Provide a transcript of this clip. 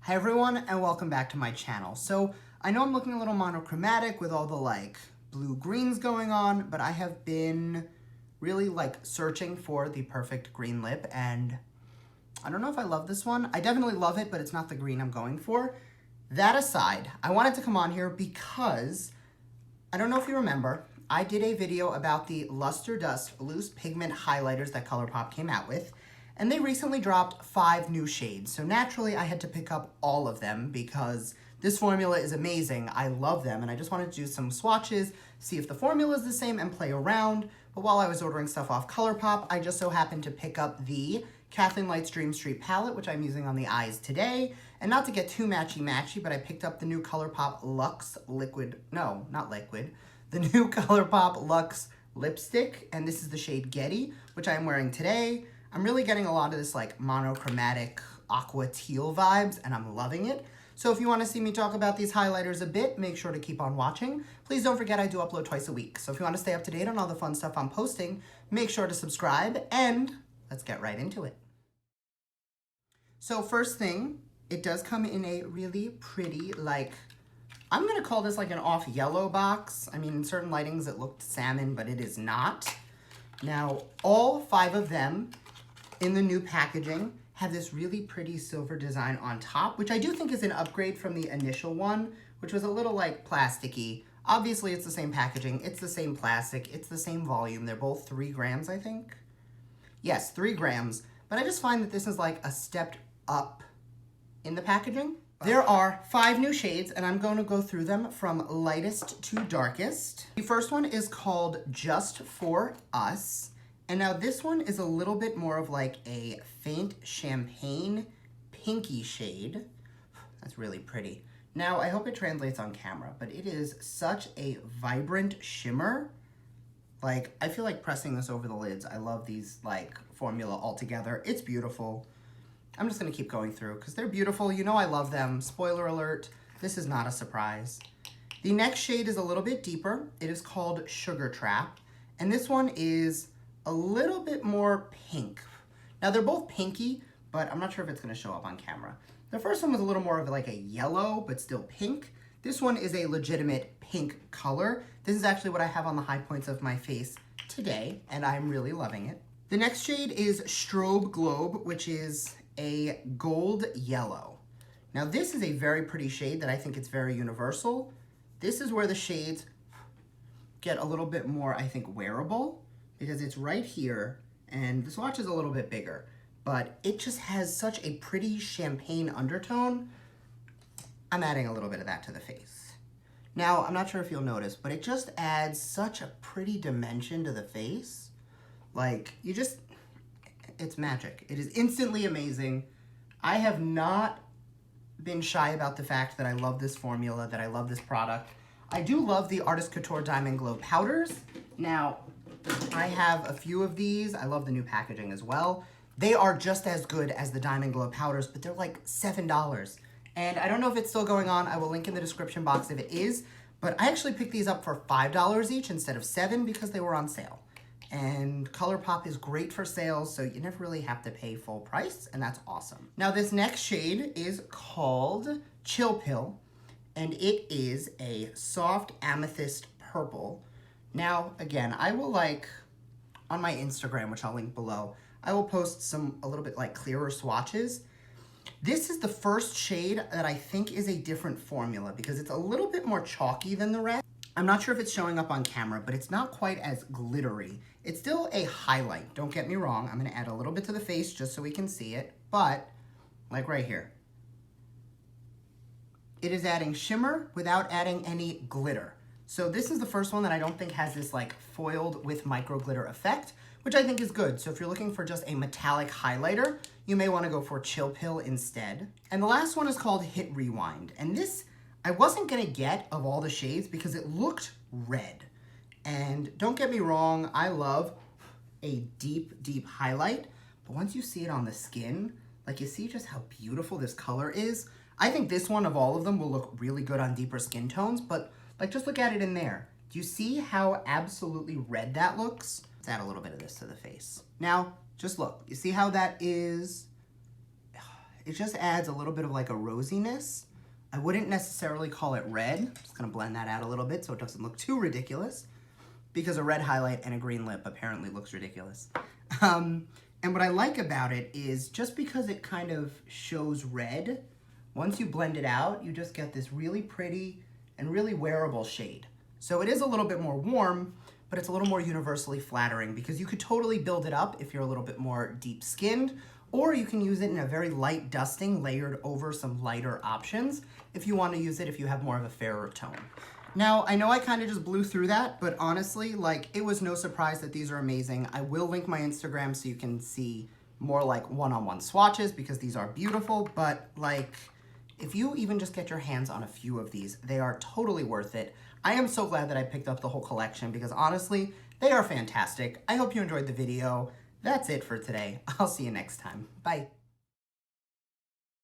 Hi everyone, and welcome back to my channel. So I know I'm looking a little monochromatic with all the like blue greens going on, but I have been really like searching for the perfect green lip, and I don't know if I love this one. I definitely love it, but it's not the green I'm going for. That aside, I wanted to come on here because I don't know if you remember, I did a video about the Luster Dust Loose Pigment Highlighters that Colourpop came out with, and they recently dropped 5 new shades. So naturally, I had to pick up all of them because this formula is amazing. I love them, and I just wanted to do some swatches, see if the formula is the same, and play around. But while I was ordering stuff off Colourpop, I just so happened to pick up the KathleenLights Dream Street palette, which I'm using on the eyes today. And not to get too matchy-matchy, but I picked up the new Colourpop Luxe Liquid, no, not liquid, the new Colourpop Luxe lipstick, and this is the shade Getty, which I'm wearing today. I'm really getting a lot of this like monochromatic aqua teal vibes, and I'm loving it. So if you want to see me talk about these highlighters a bit, make sure to keep on watching. Please don't forget I do upload twice a week. So if you want to stay up to date on all the fun stuff I'm posting, make sure to subscribe, and let's get right into it. So first thing, it does come in a really pretty, like, I'm going to call this like an off yellow box. I mean, in certain lightings it looked salmon, but it is not. Now, all 5 of them in the new packaging have this really pretty silver design on top, which I do think is an upgrade from the initial one, which was a little like plasticky. Obviously it's the same packaging, it's the same plastic, it's the same volume. They're both 3 grams, I think. Yes, 3 grams, but I just find that this is like a step up in the packaging. There are 5 new shades, and I'm going to go through them from lightest to darkest. The first one is called Just For Us. And now this one is a little bit more of like a faint champagne pinky shade. That's really pretty. Now, I hope it translates on camera, but it is such a vibrant shimmer. Like, I feel like pressing this over the lids. I love these like formula altogether. It's beautiful. I'm just gonna keep going through because they're beautiful. You know I love them. Spoiler alert, this is not a surprise. The next shade is a little bit deeper. It is called Sugar Trap. And this one is a little bit more pink. Now they're both pinky, but I'm not sure if it's gonna show up on camera. The first one was a little more of like a yellow, but still pink. This one is a legitimate pink color. This is actually what I have on the high points of my face today, and I'm really loving it. The next shade is Strobe Globe, which is a gold yellow. Now this is a very pretty shade that I think it's very universal. This is where the shades get a little bit more, I think, wearable, because it's right here, and the swatch is a little bit bigger, but it just has such a pretty champagne undertone. I'm adding a little bit of that to the face. Now, I'm not sure if you'll notice, but it just adds such a pretty dimension to the face. Like, it's magic. It is instantly amazing. I have not been shy about the fact that I love this formula, that I love this product. I do love the Artist Couture Diamond Glow powders. Now, I have a few of these. I love the new packaging as well. They are just as good as the Diamond Glow powders, but they're like $7. And I don't know if it's still going on. I will link in the description box if it is. But I actually picked these up for $5 each instead of $7 because they were on sale. And Colourpop is great for sales, so you never really have to pay full price, and that's awesome. Now this next shade is called Chill Pill, and it is a soft amethyst purple. Now, again, I will on my Instagram, which I'll link below, I will post a little bit like clearer swatches. This is the first shade that I think is a different formula because it's a little bit more chalky than the rest. I'm not sure if it's showing up on camera, but it's not quite as glittery. It's still a highlight, don't get me wrong. I'm gonna add a little bit to the face just so we can see it, but like right here. It is adding shimmer without adding any glitter. So this is the first one that I don't think has this like foiled with micro glitter effect, which I think is good. So if you're looking for just a metallic highlighter, you may wanna go for Chill Pill instead. And the last one is called Hit Rewind. And this, I wasn't gonna get of all the shades because it looked red. And don't get me wrong, I love a deep, deep highlight, but once you see it on the skin, like you see just how beautiful this color is. I think this one of all of them will look really good on deeper skin tones, but like just look at it in there. Do you see how absolutely red that looks? Let's add a little bit of this to the face. Now, just look, you see how that is, It just adds a little bit of like a rosiness. I wouldn't necessarily call it red. I'm just gonna blend that out a little bit so it doesn't look too ridiculous, because a red highlight and a green lip apparently looks ridiculous. And what I like about it is just because it kind of shows red, once you blend it out, you just get this really pretty and really wearable shade. So it is a little bit more warm, but it's a little more universally flattering because you could totally build it up if you're a little bit more deep-skinned, or you can use it in a very light dusting layered over some lighter options if you want to use it if you have more of a fairer tone. Now, I know I kind of just blew through that, but honestly, like, it was no surprise that these are amazing. I will link my Instagram so you can see more like one-on-one swatches because these are beautiful, but like, if you even just get your hands on a few of these, they are totally worth it. I am so glad that I picked up the whole collection because honestly, they are fantastic. I hope you enjoyed the video. That's it for today. I'll see you next time. Bye.